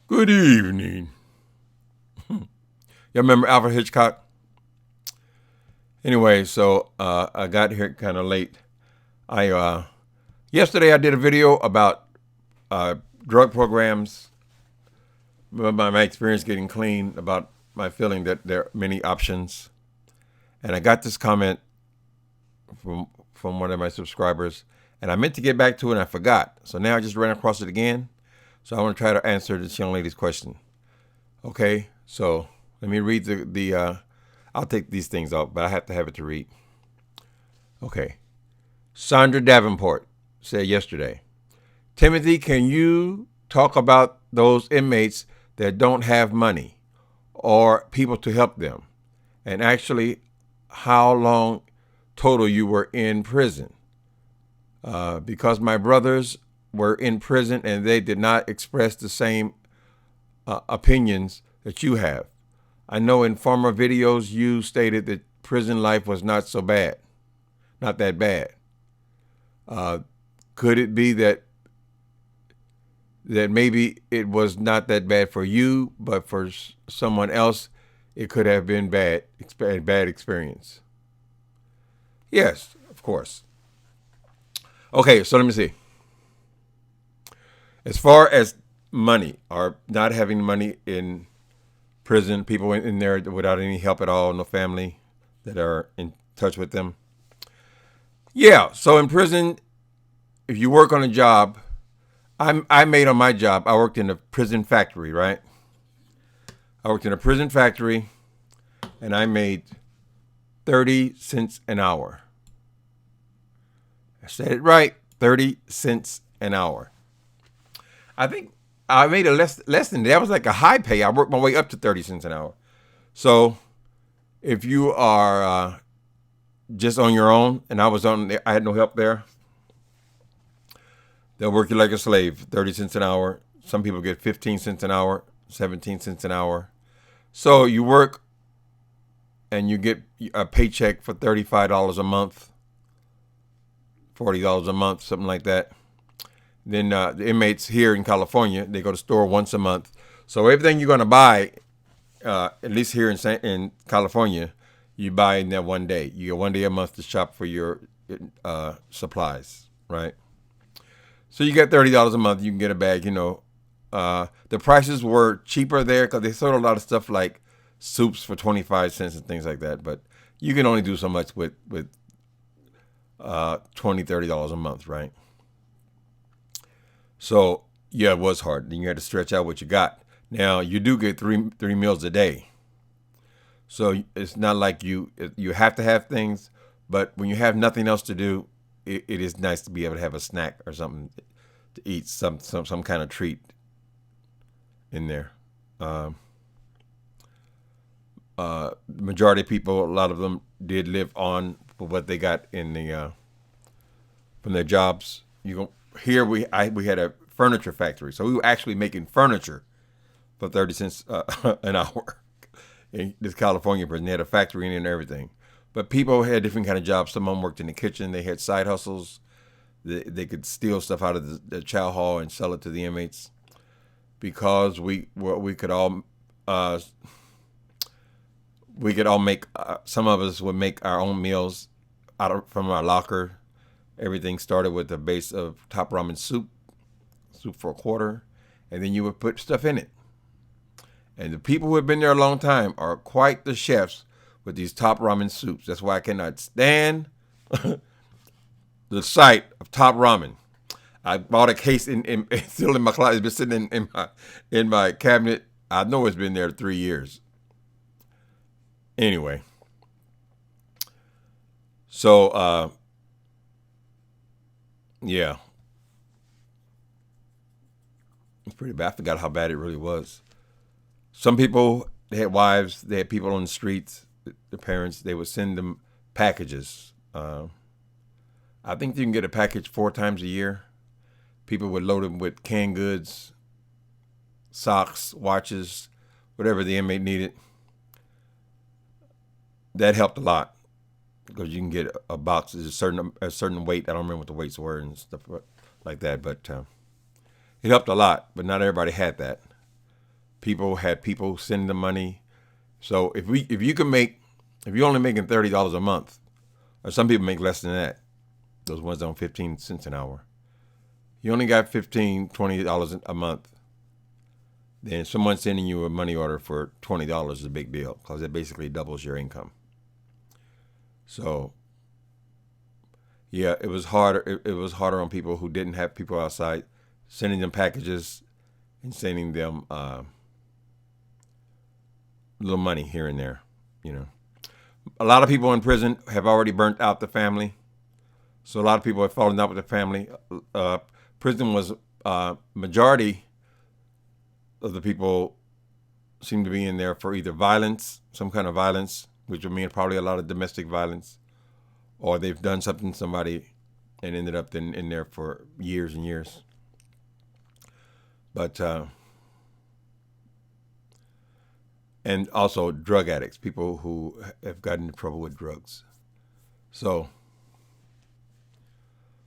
Good evening. Y'all remember Alfred Hitchcock? Anyway, so I got here kind of late. I Yesterday I did a video about drug programs, my experience getting clean, about my feeling that there are many options, and I got this comment from one of my subscribers, and I meant to get back to it and I forgot. So now I just ran across it again. So I want to try to answer this young lady's question. Okay, so let me read the I'll take these things out, but I have to have it to read. Okay. Sandra Davenport said yesterday, Timothy, can you talk about those inmates that don't have money or people to help them? And actually, how long total you were in prison? Because my brothers were in prison and they did not express the same opinions that you have. I know in former videos you stated that prison life was not so bad, not that bad. Could it be that maybe it was not that bad for you, but for someone else, it could have been bad experience? Yes, of course. Okay, so let me see. As far as money or not having money in prison, people in there without any help at all, no family that are in touch with them. Yeah, so in prison, if you work on a job, I made on my job, I worked in a prison factory, right? I worked in a prison factory and I made 30 cents an hour. I said it right, 30 cents an hour. I think I made a less than that. That was like a high pay. I worked my way up to 30 cents an hour. So if you are just on your own, and I had no help there, they'll work you like a slave, 30 cents an hour. Some people get 15 cents an hour, 17 cents an hour. So you work and you get a paycheck for $35 a month, $40 a month, something like that. Then the inmates here in California, they go to the store once a month. So everything you're going to buy, at least here in California, you buy in that one day. You get one day a month to shop for your supplies, right? So you get $30 a month. You can get a bag. The prices were cheaper there because they sold a lot of stuff like soups for 25 cents and things like that. But you can only do so much with $20, $30 a month, right? So yeah, it was hard. Then you had to stretch out what you got. Now you do get three meals a day, so it's not like you have to have things. But when you have nothing else to do, it is nice to be able to have a snack or something to eat, some kind of treat in there. Majority of people, a lot of them did live on what they got in the from their jobs. Here we had a furniture factory, so we were actually making furniture for 30 cents an hour. In this California prison, they had a factory in it and everything. But people had different kind of jobs. Some of them worked in the kitchen. They had side hustles. They could steal stuff out of the chow hall and sell it to the inmates. Because we could all make. Some of us would make our own meals from our locker. Everything started with a base of Top Ramen soup for a quarter, and then you would put stuff in it. And the people who have been there a long time are quite the chefs with these Top Ramen soups. That's why I cannot stand the sight of Top Ramen. I bought a case still in my closet. It's been sitting in my cabinet. I know it's been there 3 years. Anyway, so yeah, it's pretty bad. I forgot how bad it really was. Some people, they had wives, they had people on the streets, the parents, they would send them packages. I think you can get a package 4 times a year. People would load them with canned goods, socks, watches, whatever the inmate needed. That helped a lot because you can get a box is a certain weight. I don't remember what the weights were and stuff like that, but it helped a lot. But not everybody had that. People had people send them money. So if you're only making $30 a month, or some people make less than that, those ones on 15 cents an hour. You only got $15, $20 a month. Then someone sending you a money order for $20 is a big deal because it basically doubles your income. So, yeah, it was harder. It was harder on people who didn't have people outside sending them packages and sending them little money here and there. You know, a lot of people in prison have already burnt out the family. So a lot of people have fallen out with the family. Prison was majority of the people seem to be in there for either violence, some kind of violence, which would mean probably a lot of domestic violence, or they've done something to somebody and ended up in there for years and years. But and also drug addicts, people who have gotten into trouble with drugs. So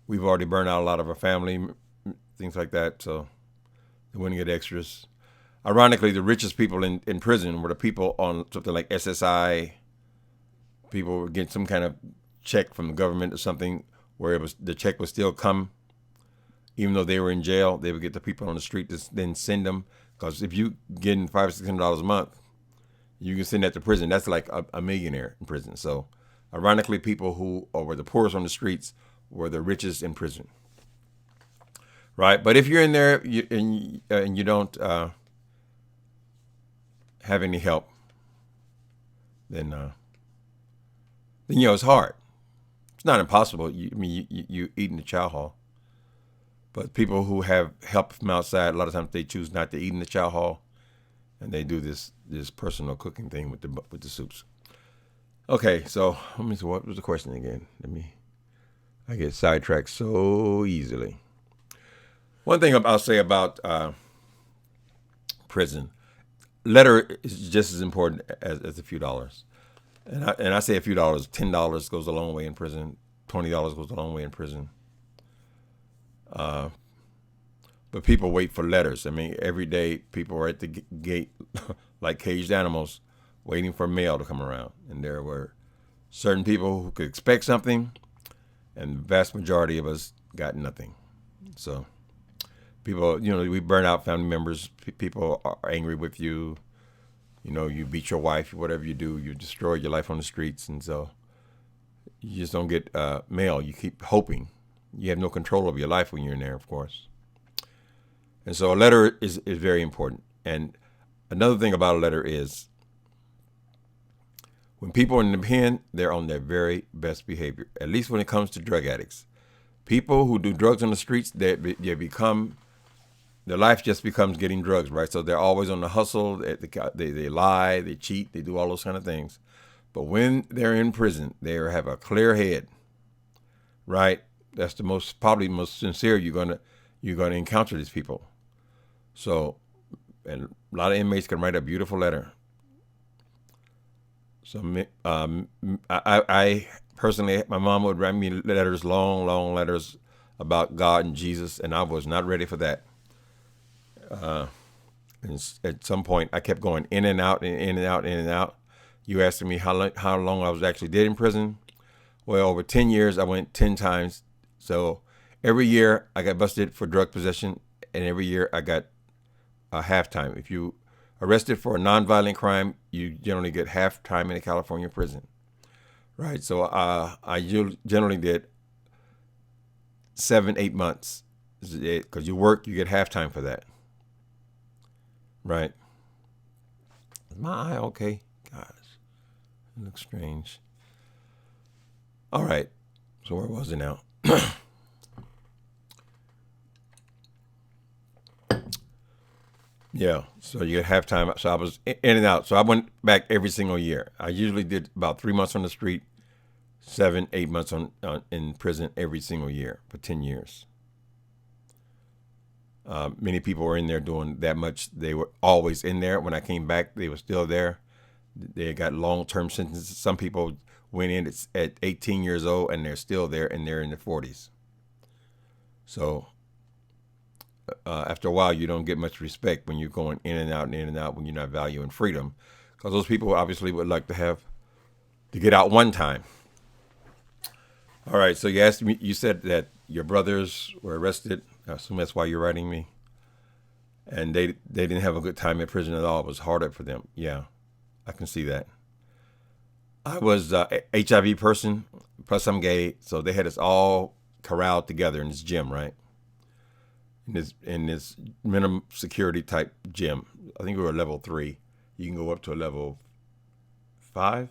we've already burned out a lot of our family, things like that, so they wouldn't get extras. Ironically, the richest people in prison were the people on something like SSI. People would get some kind of check from the government or something where the check would still come. Even though they were in jail, they would get the people on the street to then send them. Because if you getting $500 or $600 a month, you can send that to prison. That's like a millionaire in prison. So ironically, people who were the poorest on the streets were the richest in prison. Right? But if you're in there and you don't have any help, then it's hard. It's not impossible. You eat in the chow hall, but people who have help from outside, a lot of times they choose not to eat in the chow hall, and they do this personal cooking thing with the soups. Okay, so let me see, what was the question again? I get sidetracked so easily. One thing I'll say about prison. Letter is just as important as a few dollars. And I say a few dollars. $10 goes a long way in prison. $20 goes a long way in prison. But people wait for letters. I mean, every day people are at the gate like caged animals waiting for mail to come around. And there were certain people who could expect something, and the vast majority of us got nothing. So people, we burn out family members. People are angry with you. You beat your wife, whatever you do, you destroy your life on the streets. And so you just don't get mail. You keep hoping. You have no control over your life when you're in there, of course. And so a letter is very important. And another thing about a letter is when people are in the pen, they're on their very best behavior, at least when it comes to drug addicts. People who do drugs on the streets, they become... their life just becomes getting drugs, right? So they're always on the hustle. They lie, they cheat, they do all those kind of things. But when they're in prison, they have a clear head, right? That's probably most sincere you're gonna encounter these people. So, and a lot of inmates can write a beautiful letter. So I personally, my mom would write me letters, long, long letters about God and Jesus, and I was not ready for that. And at some point, I kept going in and out, and in and out, in and out. You asking me how long I was actually did in prison? Well, over 10 years, I went 10 times. So every year, I got busted for drug possession, and every year, I got a half time. If you arrested for a nonviolent crime, you generally get half time in a California prison, right? So I generally did 7-8 months, because you work, you get half time for that. Right. Is my eye okay? Gosh, it looks strange. All right. So where was it now? Yeah. So you get halftime. So I was in and out. So I went back every single year. I usually did about 3 months on the street, 7-8 months in prison every single year for 10 years. Many people were in there doing that much. They were always in there. When I came back, they were still there. They got long-term sentences. Some people went in at 18 years old, and they're still there, and they're in their 40s. So after a while, you don't get much respect when you're going in and out and in and out when you're not valuing freedom, because those people obviously would like to get out one time. All right, so you asked me. You said that your brothers were arrested. I assume that's why you're writing me. And they didn't have a good time in prison at all. It was harder for them. Yeah, I can see that. I was a HIV person, plus I'm gay, so they had us all corralled together in this gym, right? In this minimum security type gym. I think we were level 3. You can go up to a level 5.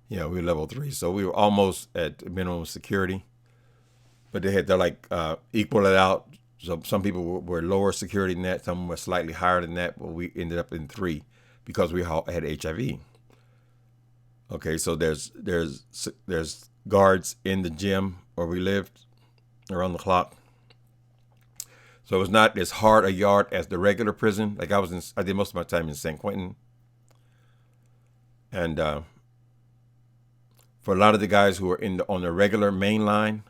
Yeah, we were level 3, so we were almost at minimum security. But they had to equal it out. So some people were lower security than that. Some were slightly higher than that. But we ended up in 3 because we all had HIV. Okay, so there's guards in the gym where we lived around the clock. So it was not as hard a yard as the regular prison. Like I did most of my time in San Quentin, and for a lot of the guys who were on the regular main line,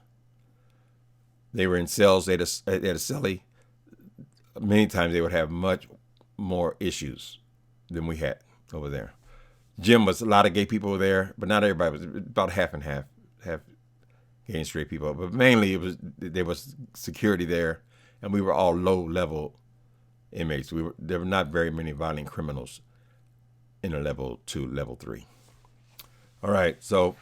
they were in cells. They had a cellie. Many times they would have much more issues than we had over there. Gym was a lot of gay people there, but not everybody. It was about half and half gay and straight people. But mainly there was security there, and we were all low level inmates. There were not very many violent criminals in a level 2, level 3. All right, so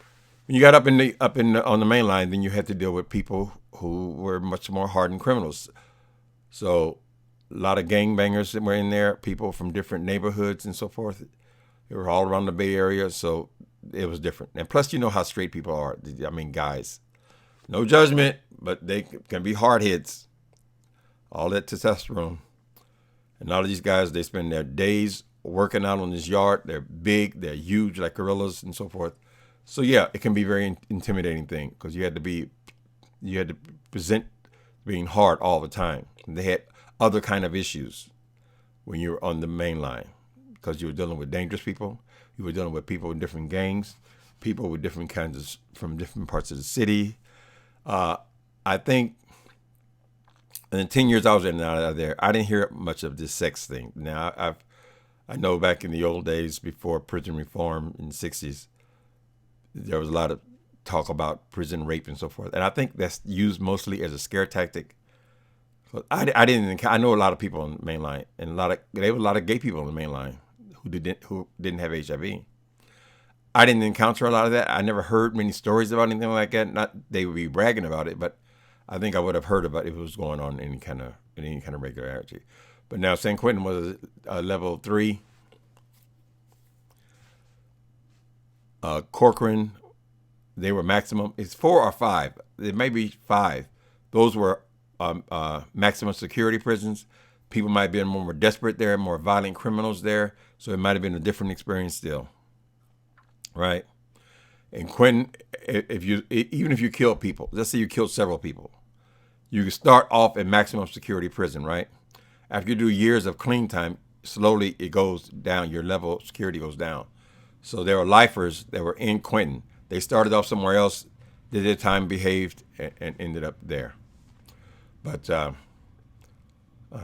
when you got on the main line, then you had to deal with people who were much more hardened criminals. So a lot of gangbangers that were in there, people from different neighborhoods and so forth. They were all around the Bay Area, so it was different. And plus, you know how straight people are. I mean, guys, no judgment, but they can be hard hits. All that testosterone. And all of these guys, they spend their days working out on this yard. They're big, they're huge, like gorillas and so forth. So yeah, it can be a very intimidating thing because you had to present being hard all the time. And they had other kind of issues when you were on the main line because you were dealing with dangerous people. You were dealing with people in different gangs, people with different from different parts of the city. I think in the 10 years I was in and out of there, I didn't hear much of this sex thing. Now, I know back in the old days before prison reform in the 60s, there was a lot of talk about prison rape and so forth. And I think that's used mostly as a scare tactic. I know a lot of people on the main line, and there were a lot of gay people on the main line who didn't have HIV. I didn't encounter a lot of that. I never heard many stories about anything like that. Not they would be bragging about it, but I think I would have heard about it if it was going on in any kind of regularity. But now San Quentin was a level 3. Corcoran, they were maximum. It's 4 or 5. It may be 5. Those were maximum security prisons. People might have been more desperate there, more violent criminals there. So it might have been a different experience still. Right? In Quentin, even if you kill people, let's say you killed several people, you can start off in maximum security prison, right? After you do years of clean time, slowly it goes down. Your level of security goes down. So there were lifers that were in Quentin. They started off somewhere else, did their time, behaved, and ended up there. But what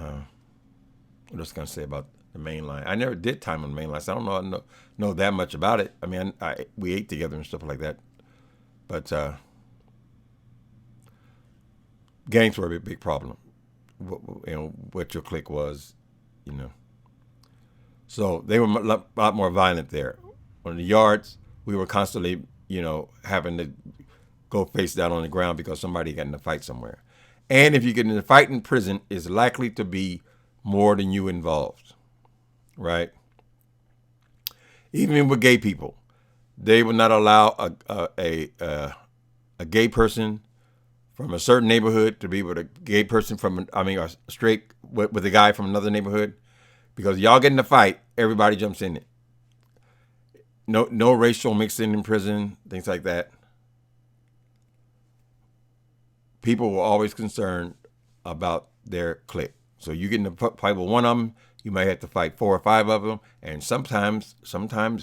else can I say about the main line? I never did time on the main line, so I don't know that much about it. I mean, we ate together and stuff like that. But gangs were a big problem. What your clique was, So they were a lot more violent there. On the yards, we were constantly, having to go face down on the ground because somebody got in a fight somewhere. And if you get in a fight in prison, it's likely to be more than you involved, right? Even with gay people, they would not allow a gay person from a certain neighborhood to be with a gay person a straight with a guy from another neighborhood, because y'all get in a fight, everybody jumps in it. No racial mixing in prison, things like that. People were always concerned about their clique. So you get in a fight with one of them, you might have to fight 4 or 5 of them. And sometimes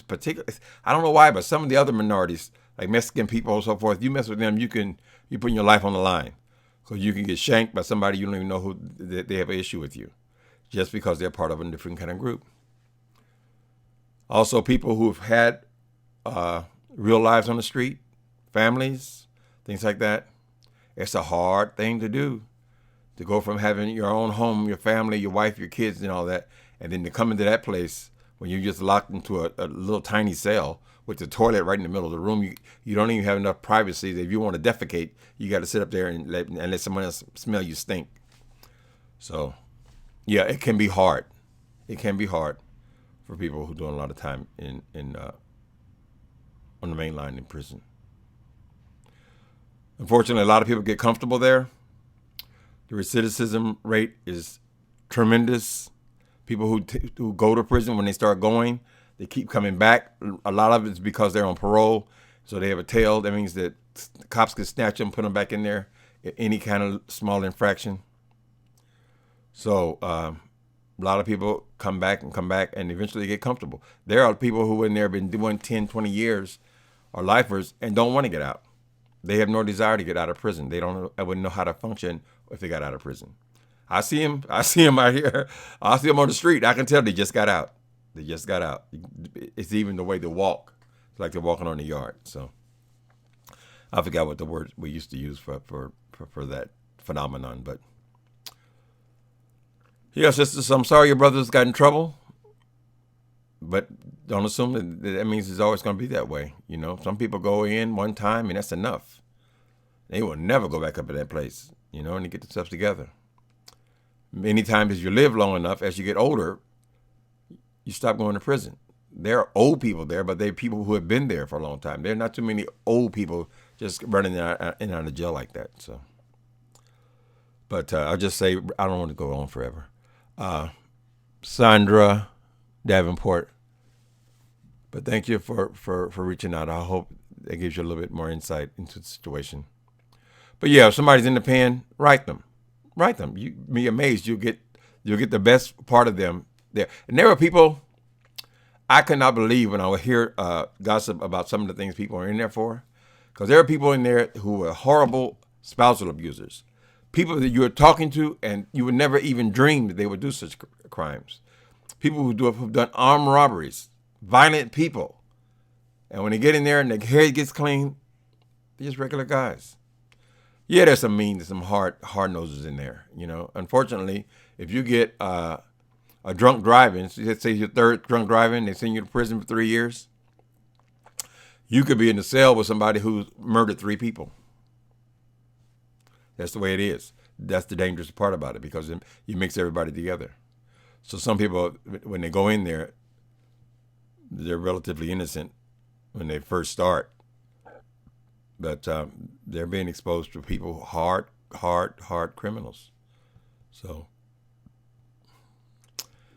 particularly, I don't know why, but some of the other minorities, like Mexican people and so forth, you mess with them, you're putting your life on the line. because you can get shanked by somebody you don't even know who they have an issue with you, just because they're part of a different kind of group. Also, people who've had real lives on the street, families, things like that. It's a hard thing to do, to go from having your own home, your family, your wife, your kids, and all that, and then to come into that place when you're just locked into a little tiny cell with the toilet right in the middle of the room. You don't even have enough privacy. If you want to defecate, you got to sit up there and let someone else smell you stink. So, yeah, it can be hard. It can be hard for people who are doing a lot of time on the main line in prison. Unfortunately, a lot of people get comfortable there. The recidivism rate is tremendous. People who go to prison, when they start going, they keep coming back. A lot of it is because they're on parole, so they have a tail. That means that the cops can snatch them, put them back in there, any kind of small infraction. So a lot of people come back, and eventually get comfortable. There are people who in there have been doing 10, 20 years, are lifers, and don't want to get out. They have no desire to get out of prison. They wouldn't know how to function if they got out of prison. I see them out here. I see them on the street. I can tell they just got out. They just got out. It's even the way they walk. It's like they're walking on the yard. So I forgot what the word we used to use for that phenomenon. But yeah, sisters, I'm sorry your brothers got in trouble. But don't assume that means it's always going to be that way. You know, some people go in one time and that's enough. They will never go back up to that place, you know, and they get themselves together. Many times as you live long enough, as you get older, you stop going to prison. There are old people there, but they're people who have been there for a long time. There are not too many old people just running in and out of jail like that. So, but I'll just say, I don't want to go on forever. Sandra Davenport, but thank you for reaching out. I hope that gives you a little bit more insight into the situation. But yeah, if somebody's in the pen, write them. You'd be amazed. You'll get the best part of them there. And there are people I could not believe when I would hear gossip about some of the things people are in there for, because there are people in there who are horrible spousal abusers, people that you are talking to and you would never even dream that they would do such crimes. People who've done armed robberies, violent people. And when they get in there and their hair gets clean, they're just regular guys. Yeah, there's some mean, some hard noses in there. You know, unfortunately, if you get a drunk driving, let's say your third drunk driving, they send you to prison for 3 years, you could be in the cell with somebody who's murdered 3 people. That's the way it is. That's the dangerous part about it, because you mix everybody together. So some people, when they go in there, they're relatively innocent when they first start. But they're being exposed to people, hard criminals. So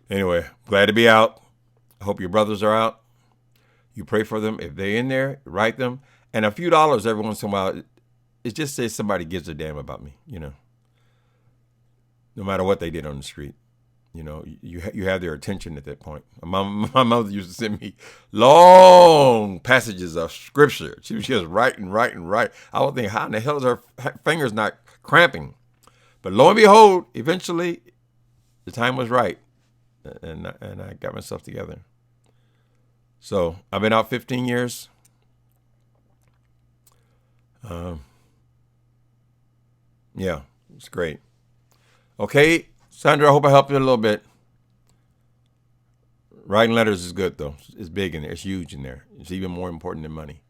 anyway, glad to be out. I hope your brothers are out. You pray for them. If they're in there, write them. And a few dollars every once in a while, it just says somebody gives a damn about me, you know. No matter what they did on the street. You know, you have their attention at that point. My mother used to send me long passages of scripture. She was just writing. I would think, how in the hell is her fingers not cramping? But lo and behold, eventually, the time was right, and I got myself together. So I've been out 15 years. Yeah, it's great. Okay. Sandra, I hope I helped you a little bit. Writing letters is good, though. It's big in there. It's huge in there. It's even more important than money.